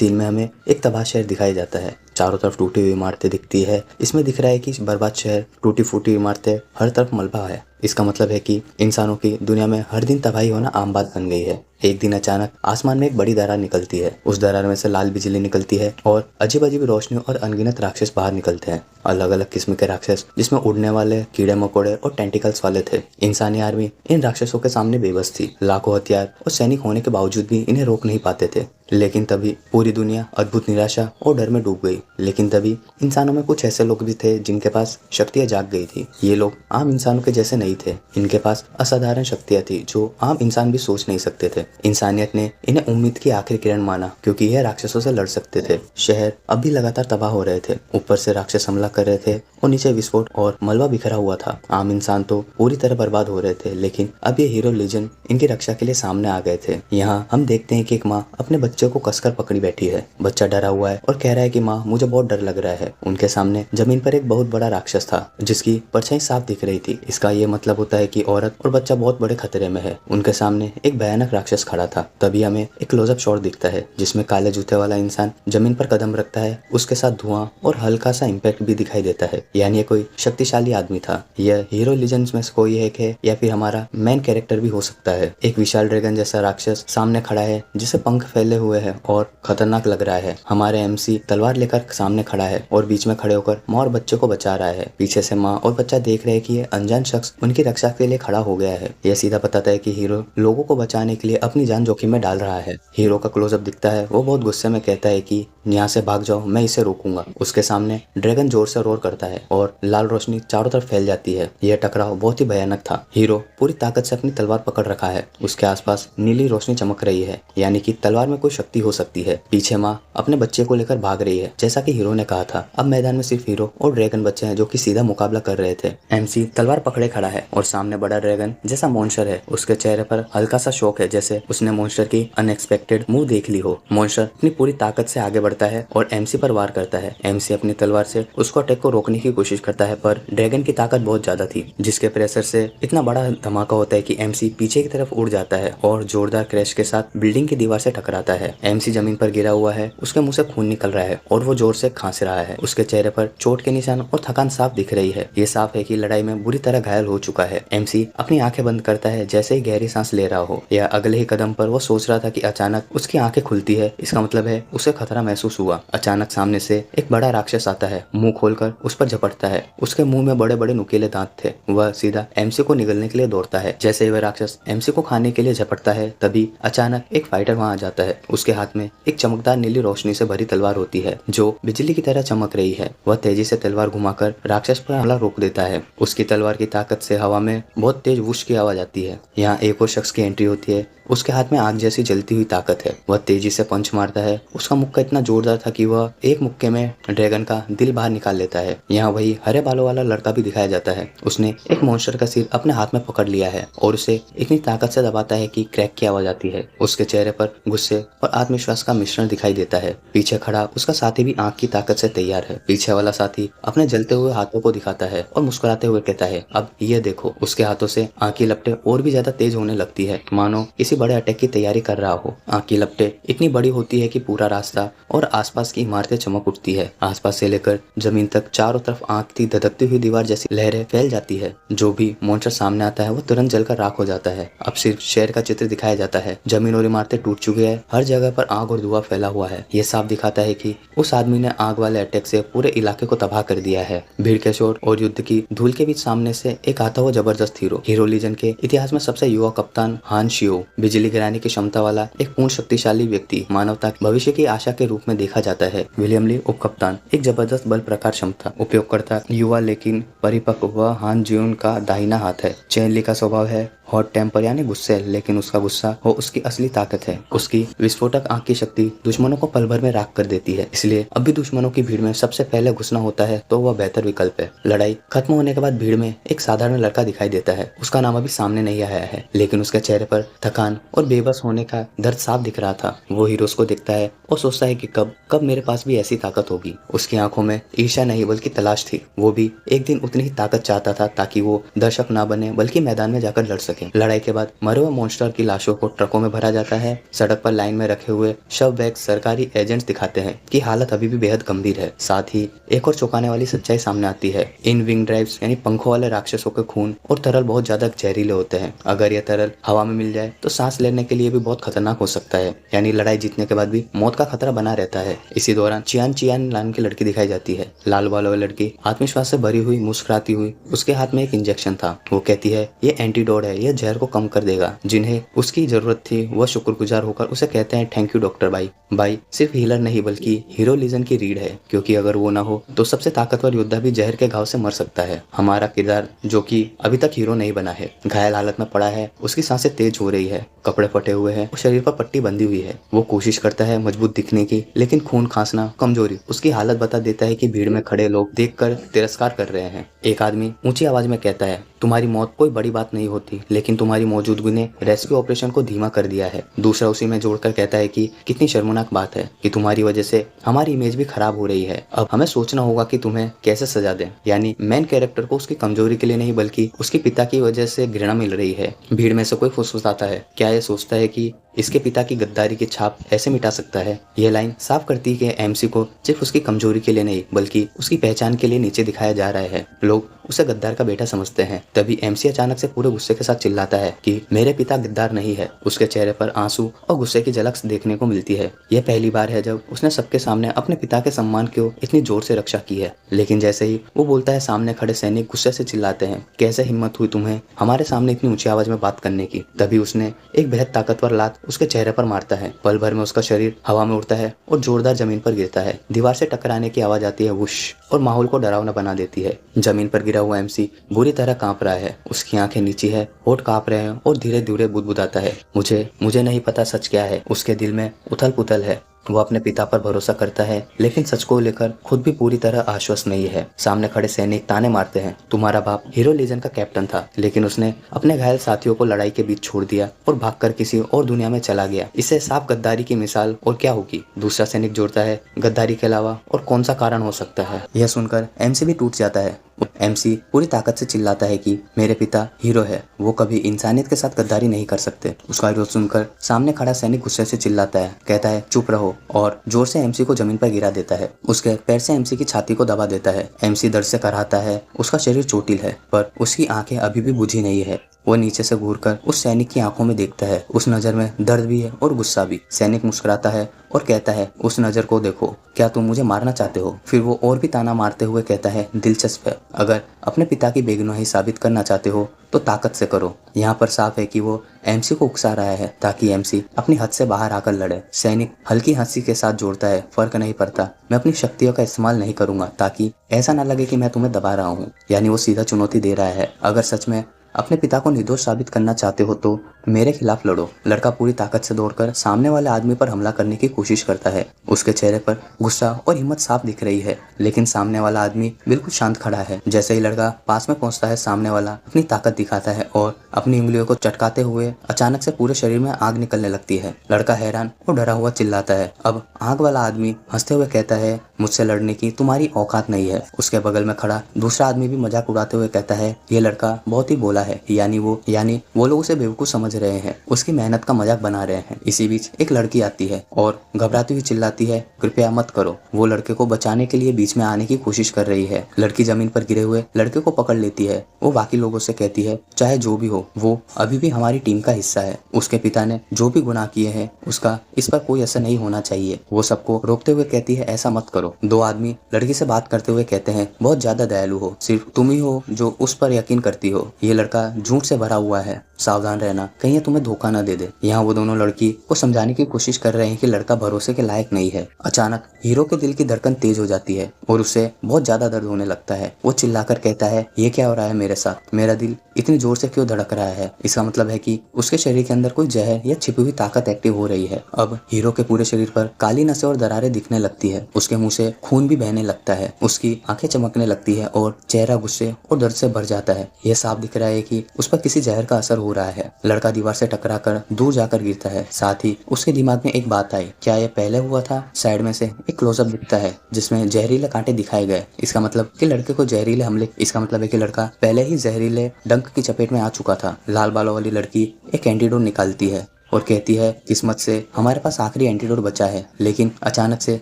Scene में हमें एक तबाह शहर दिखाया जाता है। चारों तरफ टूटी हुई इमारतें दिखती है। इसमें दिख रहा है कि बर्बाद शहर, टूटी फूटी इमारतें, हर तरफ मलबा है। इसका मतलब है कि इंसानों की दुनिया में हर दिन तबाही होना आम बात बन गई है। एक दिन अचानक आसमान में एक बड़ी दरार निकलती है। उस दरार में से लाल बिजली निकलती है और अजीब अजीब रोशनी और अनगिनत राक्षस बाहर निकलते हैं। अलग अलग किस्म के राक्षस, जिसमें उड़ने वाले, कीड़े मकोड़े और टेंटिकल्स वाले थे। इंसानी आर्मी इन राक्षसों के सामने बेबस थी। लाखों हथियार और सैनिक होने के बावजूद भी इन्हें रोक नहीं पाते थे। लेकिन तभी पूरी दुनिया अद्भुत निराशा और डर में डूब गई। लेकिन तभी इंसानों में कुछ ऐसे लोग भी थे जिनके पास शक्तियां जाग गई थी। ये लोग आम इंसानों के जैसे नहीं थे। इनके पास असाधारण शक्तियां थी जो आम इंसान भी सोच नहीं सकते थे। इंसानियत ने इन्हें उम्मीद की आखिरी किरण माना, क्योंकि यह राक्षसों से लड़ सकते थे। शहर अब भी लगातार तबाह हो रहे थे। ऊपर से राक्षस हमला कर रहे थे और नीचे विस्फोट और मलबा बिखरा हुआ था। आम इंसान तो पूरी तरह बर्बाद हो रहे थे। लेकिन अब ये हीरो लीजेंड इनकी रक्षा के लिए सामने आ गए थे। यहाँ हम देखते हैं कि एक माँ अपने बच्चे को कसकर पकड़ी बैठी है। बच्चा डरा हुआ है और कह रहा है कि माँ, मुझे बहुत डर लग रहा है। उनके सामने जमीन पर एक बहुत बड़ा राक्षस था जिसकी परछाई साफ दिख रही थी। इसका ये मतलब होता है कि औरत और बच्चा बहुत बड़े खतरे में है। उनके सामने एक भयानक राक्षस खड़ा था। तभी हमें एक क्लोजअप शॉट दिखता है जिसमें काले जूते वाला इंसान जमीन पर कदम रखता है। उसके साथ धुआं और हल्का सा इम्पैक्ट भी दिखाई देता है, यानी ये कोई शक्तिशाली आदमी था। यह हीरो लीजेंड्स में से कोई एक है या फिर हमारा मेन कैरेक्टर भी हो सकता है। एक विशाल ड्रैगन जैसा राक्षस सामने खड़ा है जिसे पंख फैले हुए हैं और खतरनाक लग रहा है। हमारे एमसी तलवार लेकर सामने खड़ा है और बीच में खड़े होकर माँ और बच्चे को बचा रहा है। पीछे से माँ और बच्चा देख रहे हैं कि ये अनजान शख्स उनकी रक्षा के लिए खड़ा हो गया है। यह सीधा बताता है कि हीरो लोगों को बचाने के लिए अपनी जान जोखिम में डाल रहा है। हीरो का क्लोजअप दिखता है। वो बहुत गुस्से में कहता है कि यहाँ से भाग जाओ, मैं इसे रोकूंगा। उसके सामने ड्रैगन जोर से रोर करता है और लाल रोशनी चारों तरफ फैल जाती है। यह टकराव बहुत ही भयानक था। हीरो पूरी ताकत से अपनी तलवार पकड़ रखा है। उसके आसपास नीली रोशनी चमक रही है, यानी कि तलवार में कोई शक्ति हो सकती है। पीछे माँ अपने बच्चे को लेकर भाग रही है, जैसा कि हीरो ने कहा था। अब मैदान में सिर्फ हीरो और ड्रैगन बच्चे हैं जो कि सीधा मुकाबला कर रहे थे। एमसी तलवार पकड़े खड़ा है और सामने बड़ा ड्रैगन जैसा मॉन्स्टर है। उसके चेहरे पर हल्का सा शौक है, जैसे उसने मॉन्स्टर की अनएक्सपेक्टेड मूव देख ली हो। मॉन्स्टर अपनी पूरी ताकत से आगे बढ़ता है और एमसी पर वार करता है। एमसी अपनी तलवार से उसको अटैक को रोकने की कोशिश करता है, पर ड्रैगन की ताकत बहुत ज्यादा थी, जिसके प्रेशर से इतना बड़ा धमाका होता है कि एमसी पीछे की तरफ उड़ जाता है और जोरदार क्रैश के साथ बिल्डिंग की दीवार से टकराता है। एमसी जमीन पर गिरा हुआ है। उसके मुंह से खून निकल रहा है और वो जोर से खांस रहा है। उसके चेहरे पर चोट के निशान और थकान साफ दिख रही है। ये साफ है कि लड़ाई में बुरी तरह घायल हो चुका है। एमसी अपनी आंखें बंद करता है जैसे ही गहरी सांस ले रहा हो, या अगले ही कदम पर वो सोच रहा था कि अचानक उसकी आंखें खुलती है। इसका मतलब है उसे खतरा महसूस हुआ। अचानक सामने से एक बड़ा राक्षस आता है, मुंह खोलकर उस पर झपटता है। उसके मुंह में बड़े बड़े नुकीले दांत थे। वह सीधा एमसी को निगलने के लिए दौड़ता है। जैसे ही वह राक्षस एमसी को खाने के लिए झपटता है, तभी अचानक एक फाइटर वहां आ जाता है। उसके हाथ में एक चमकदार नीली रोशनी से भरी तलवार होती है जो बिजली की तरह चमक रही है। वह तेजी से तलवार घुमाकर राक्षस पर हमला रोक देता है। उसकी तलवार की ताकत से हवा में बहुत तेज वुश की आवाज आती है। यहाँ एक और शख्स की एंट्री होती है। उसके हाथ में आग जैसी जलती हुई ताकत है। वह तेजी से पंच मारता है। उसका मुक्का इतना जोरदार था कि वह एक मुक्के में ड्रैगन का दिल बाहर निकाल लेता है। यहाँ वही हरे बालों वाला लड़का भी दिखाया जाता है। उसने एक मॉन्स्टर का सिर अपने हाथ में पकड़ लिया है और उसे इतनी ताकत से दबाता है कि क्रैक की आवाज आती है। उसके चेहरे पर गुस्से और आत्मविश्वास का मिश्रण दिखाई देता है। पीछे खड़ा उसका साथी भी आग की ताकत से तैयार है। पीछे वाला साथी अपने जलते हुए हाथों को दिखाता है और मुस्कुराते हुए कहता है, अब ये देखो। उसके हाथों से आग की लपटें और भी ज्यादा तेज होने लगती है, मानो किसी बड़े अटैक की तैयारी कर रहा हो। आग की लपटें इतनी बड़ी होती है कि पूरा रास्ता और आसपास की इमारतें चमक उठती है। आसपास से लेकर जमीन तक चारों तरफ आग की धधकती हुई दीवार जैसी लहरें फैल जाती है। जो भी मॉन्स्टर सामने आता है वो तुरंत जलकर राख हो जाता है। अब सिर्फ शहर का चित्र दिखाया जाता है। जमीन और इमारतें टूट चुकी है। हर जगह पर आग और धुआं फैला हुआ है। ये साफ दिखाता है कि उस आदमी ने आग वाले अटैक से पूरे इलाके को तबाह कर दिया है। भीड़ के शोर और युद्ध की धूल के बीच सामने से एक आता हुआ जबरदस्त हीरो लीजेंड के इतिहास में सबसे युवा कप्तान हान शियो, बिजली गिराने की क्षमता वाला एक पूर्ण शक्तिशाली व्यक्ति, मानवता के भविष्य की आशा के रूप में देखा जाता है। विलियम ली उप कप्तान, एक जबरदस्त बल प्रकार क्षमता उपयोगकर्ता, युवा लेकिन परिपक्व हान जियोन का दाहिना हाथ है। चेन ली का स्वभाव है हॉट टेम्पर यानी गुस्से, लेकिन उसका गुस्सा वो उसकी असली ताकत है। उसकी विस्फोटक आंख की शक्ति दुश्मनों को पल भर में राख कर देती है। इसलिए अब भी दुश्मनों की भीड़ में सबसे पहले घुसना होता है तो वह बेहतर विकल्प है। लड़ाई खत्म होने के बाद भीड़ में एक साधारण लड़का दिखाई देता है। उसका नाम अभी सामने नहीं आया है, लेकिन उसके चेहरे पर थकान और बेबस होने का दर्द साफ दिख रहा था। वो हीरोज को देखता है और सोचता है कि कब मेरे पास भी ऐसी ताकत होगी। उसकी आंखों में ईर्ष्या नहीं बल्कि तलाश थी। वो भी एक दिन उतनी ही ताकत चाहता था ताकि वो दर्शक ना बने बल्कि मैदान में जाकर लड़ सके। सके। लड़ाई के बाद मरे हुए मॉन्स्टर की लाशों को ट्रकों में भरा जाता है। सड़क पर लाइन में रखे हुए शव बैग सरकारी एजेंट्स दिखाते हैं कि हालत अभी भी बेहद गंभीर है। साथ ही एक और चौंकाने वाली सच्चाई सामने आती है। इन विंग ड्राइव्स यानी पंखों वाले राक्षसों के खून और तरल बहुत ज्यादा जहरीले होते हैं। अगर यह तरल हवा में मिल जाए तो सांस लेने के लिए भी बहुत खतरनाक हो सकता है। यानी लड़ाई जीतने के बाद भी मौत का खतरा बना रहता है। इसी दौरान चियान चियान नाम की लड़की दिखाई जाती है। लाल बालों वाली लड़की आत्मविश्वास से भरी हुई मुस्कुराती हुई, उसके हाथ में एक इंजेक्शन था। वो कहती है ये एंटीडोट है, यह जहर को कम कर देगा। जिन्हें उसकी जरूरत थी वह शुक्रगुजार होकर उसे कहते हैं थैंक यू डॉक्टर भाई। भाई सिर्फ हीलर नहीं बल्कि हीरो लीजन की रीढ़ है, क्योंकि अगर वो ना हो तो सबसे ताकतवर योद्धा भी जहर के घाव से मर सकता है। हमारा किरदार जो कि अभी तक हीरो नहीं बना है, घायल हालत में पड़ा है, उसकी सांसें तेज हो रही है, कपड़े फटे हुए हैं और शरीर पर पट्टी बंधी हुई है। वो कोशिश करता है मजबूत दिखने की, लेकिन खून खांसना, कमजोरी उसकी हालत बता देता है कि भीड़ में खड़े लोग देखकर तिरस्कार कर रहे हैं। एक आदमी ऊंची आवाज में कहता है तुम्हारी मौत कोई बड़ी बात नहीं होती, लेकिन तुम्हारी मौजूदगी ने रेस्क्यू ऑपरेशन को धीमा कर दिया है। दूसरा उसी में जोड़कर कहता है कि कितनी शर्मनाक बात है कि तुम्हारी वजह से हमारी इमेज भी खराब हो रही है। अब हमें सोचना होगा कि तुम्हें कैसे सजा दें। यानी मेन कैरेक्टर को उसकी कमजोरी के लिए नहीं बल्कि उसके पिता की वजह से घृणा मिल रही है। भीड़ में से कोई फुसफुसाता है, क्या यह सोचता है कि इसके पिता की गद्दारी की छाप ऐसे मिटा सकता है। यह लाइन साफ करती है कि एमसी को सिर्फ उसकी कमजोरी के लिए नहीं बल्कि उसकी पहचान के लिए नीचे दिखाया जा रहा है। लोग उसे गद्दार का बेटा समझते हैं। तभी एमसी अचानक से पूरे गुस्से के साथ चिल्लाता है कि मेरे पिता गद्दार नहीं है। उसके चेहरे पर आंसू और गुस्से की झलक देखने को मिलती है। यह पहली बार है जब उसने सबके सामने अपने पिता के सम्मान की इतनी जोर से रक्षा की है। लेकिन जैसे ही वो बोलता है, सामने खड़े सैनिक गुस्से से चिल्लाते हैं, कैसे हिम्मत हुई तुम्हें हमारे सामने इतनी ऊंची आवाज में बात करने की। तभी उसने एक बेहद ताकतवर लात उसके चेहरे पर मारता है। पल भर में उसका शरीर हवा में उड़ता है और जोरदार जमीन पर गिरता है। दीवार से टकराने की आवाज आती है, वुश, और माहौल को डरावना बना देती है। जमीन पर गिरा हुआ एमसी बुरी तरह कांप रहा है। उसकी आंखें नीची है, होठ कांप रहे हैं और धीरे धीरे बुदबुदाता है, मुझे नहीं पता सच क्या है। उसके दिल में उथल पुथल है। वो अपने पिता पर भरोसा करता है, लेकिन सच को लेकर खुद भी पूरी तरह आश्वस्त नहीं है। सामने खड़े सैनिक ताने मारते हैं, तुम्हारा बाप हीरो लीजन का कैप्टन था, लेकिन उसने अपने घायल साथियों को लड़ाई के बीच छोड़ दिया और भागकर किसी और दुनिया में चला गया। इससे साफ गद्दारी की मिसाल और क्या होगी। दूसरा सैनिक जोड़ता है, गद्दारी के अलावा और कौन सा कारण हो सकता है। यह सुनकर एमसी भी टूट जाता है। एमसी पूरी ताकत से चिल्लाता है कि मेरे पिता हीरो है, वो कभी इंसानियत के साथ गद्दारी नहीं कर सकते। उसका विरोध सुनकर सामने खड़ा सैनिक गुस्से से चिल्लाता है, कहता है चुप रहो, और जोर से एमसी को जमीन पर गिरा देता है। उसके पैर से एमसी की छाती को दबा देता है। एमसी दर्द से कराहता है। उसका शरीर चोटिल है, पर उसकी आंखें अभी भी बुझी नहीं है। वो नीचे से घूरकर उस सैनिक की आंखों में देखता है। उस नजर में दर्द भी है और गुस्सा भी। सैनिक मुस्कुराता है और कहता है, उस नजर को देखो, क्या तुम मुझे मारना चाहते हो। फिर वो और भी ताना मारते हुए कहता है, दिलचस्प है, अगर अपने पिता की बेगुनाही साबित करना चाहते हो तो ताकत से करो। यहाँ पर साफ है कि वो एमसी को उकसा रहा है ताकि एमसी अपनी हद से बाहर आकर लड़े। सैनिक हल्की हंसी के साथ जोड़ता है, फर्क नहीं पड़ता, मैं अपनी शक्तियों का इस्तेमाल नहीं करूंगा ताकि ऐसा ना लगे कि मैं तुम्हें दबा रहा हूँ। यानी वो सीधा चुनौती दे रहा है, अगर सच में अपने पिता को निर्दोष साबित करना चाहते हो तो मेरे खिलाफ लड़ो। लड़का पूरी ताकत से दौड़कर सामने वाले आदमी पर हमला करने की कोशिश करता है। उसके चेहरे पर गुस्सा और हिम्मत साफ दिख रही है, लेकिन सामने वाला आदमी बिल्कुल शांत खड़ा है। जैसे ही लड़का पास में पहुंचता है, सामने वाला अपनी ताकत दिखाता है और अपनी उंगलियों को चटकाते हुए अचानक से पूरे शरीर में आग निकलने लगती है। लड़का हैरान और डरा हुआ चिल्लाता है। अब आग वाला आदमी हंसते हुए कहता है, मुझसे लड़ने की तुम्हारी औकात नहीं है। उसके बगल में खड़ा दूसरा आदमी भी मजाक उड़ाते हुए कहता है, ये लड़का बहुत ही बोला है। यानी वो लोग उसे बेवकूफ समझ रहे हैं, उसकी मेहनत का मजाक बना रहे हैं। इसी बीच एक लड़की आती है और घबराती हुई चिल्लाती है, कृपया मत करो। वो लड़के को बचाने के लिए बीच में आने की कोशिश कर रही है। लड़की जमीन पर गिरे हुए लड़के को पकड़ लेती है। वो बाकी लोगों से कहती है, चाहे जो भी हो, वो अभी भी हमारी टीम का हिस्सा है। उसके पिता ने जो भी गुनाह किए हैं उसका इस पर कोई असर नहीं होना चाहिए। वो सबको रोकते हुए कहती है, ऐसा मत करो। दो आदमी लड़की से बात करते हुए कहते हैं, बहुत ज्यादा दयालु हो, सिर्फ तुम ही हो जो उस पर यकीन करती हो। ये लड़का झूठ से भरा हुआ है, सावधान रहना, कहीं ये तुम्हें धोखा न दे दे। यहाँ वो दोनों लड़की को समझाने की कोशिश कर रहे हैं कि लड़का भरोसे के लायक नहीं है। अचानक हीरो के दिल की धड़कन तेज हो जाती है और उसे बहुत ज्यादा दर्द होने लगता है। वो चिल्लाकर कहता है, ये क्या हो रहा है मेरे साथ, मेरा दिल इतनी जोर से क्यों धड़क रहा है। इसका मतलब है कि उसके शरीर के अंदर कोई जहर या छिपी हुई ताकत एक्टिव हो रही है। अब हीरो के पूरे शरीर पर काली नसें और दरारें दिखने लगती है। उसके मुंह से खून भी बहने लगता है। उसकी आंखें चमकने लगती है और चेहरा गुस्से और दर्द से भर जाता है। यह साफ दिख रहा है है कि उस पर किसी जहर का असर हो रहा है। लड़का दीवार से टकराकर दूर जाकर गिरता है। साथ ही उसके दिमाग में एक बात आई, क्या यह पहले हुआ था? साइड में से एक क्लोजअप दिखता है जिसमें जहरीले कांटे दिखाए गए। इसका मतलब कि लड़के को जहरीले हमले इसका मतलब है कि लड़का पहले ही जहरीले डंक की चपेट में आ चुका था। लाल बालों वाली लड़की एक एंटीडोट निकालती है और कहती है, किस्मत से हमारे पास आखिरी एंटीडोट बचा है। लेकिन अचानक से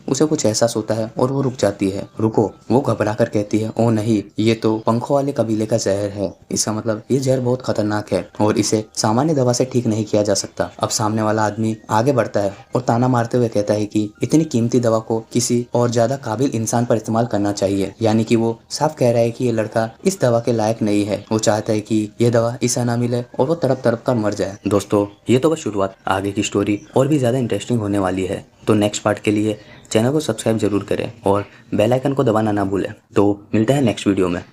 उसे कुछ एहसास होता है और वो रुक जाती है। रुको, वो घबरा कर कहती है, ओ नहीं, ये तो पंखों वाले कबीले का जहर है। इसका मतलब ये जहर बहुत खतरनाक है और इसे सामान्य दवा से ठीक नहीं किया जा सकता। अब सामने वाला आदमी आगे बढ़ता है और ताना मारते हुए कहता है कि इतनी कीमती दवा को किसी और ज्यादा काबिल इंसान पर इस्तेमाल करना चाहिए। यानी कि वो साफ कह रहा है कि ये लड़का इस दवा के लायक नहीं है। वो चाहता है कि ये दवा इसे ना मिले और वो तड़प तड़प कर मर जाए। दोस्तों, ये तो बस शुरुआत, आगे की स्टोरी और भी ज़्यादा इंटरेस्टिंग होने वाली है। तो नेक्स्ट पार्ट के लिए चैनल को सब्सक्राइब जरूर करें और बेल आइकन को दबाना ना भूलें। तो मिलते हैं नेक्स्ट वीडियो में।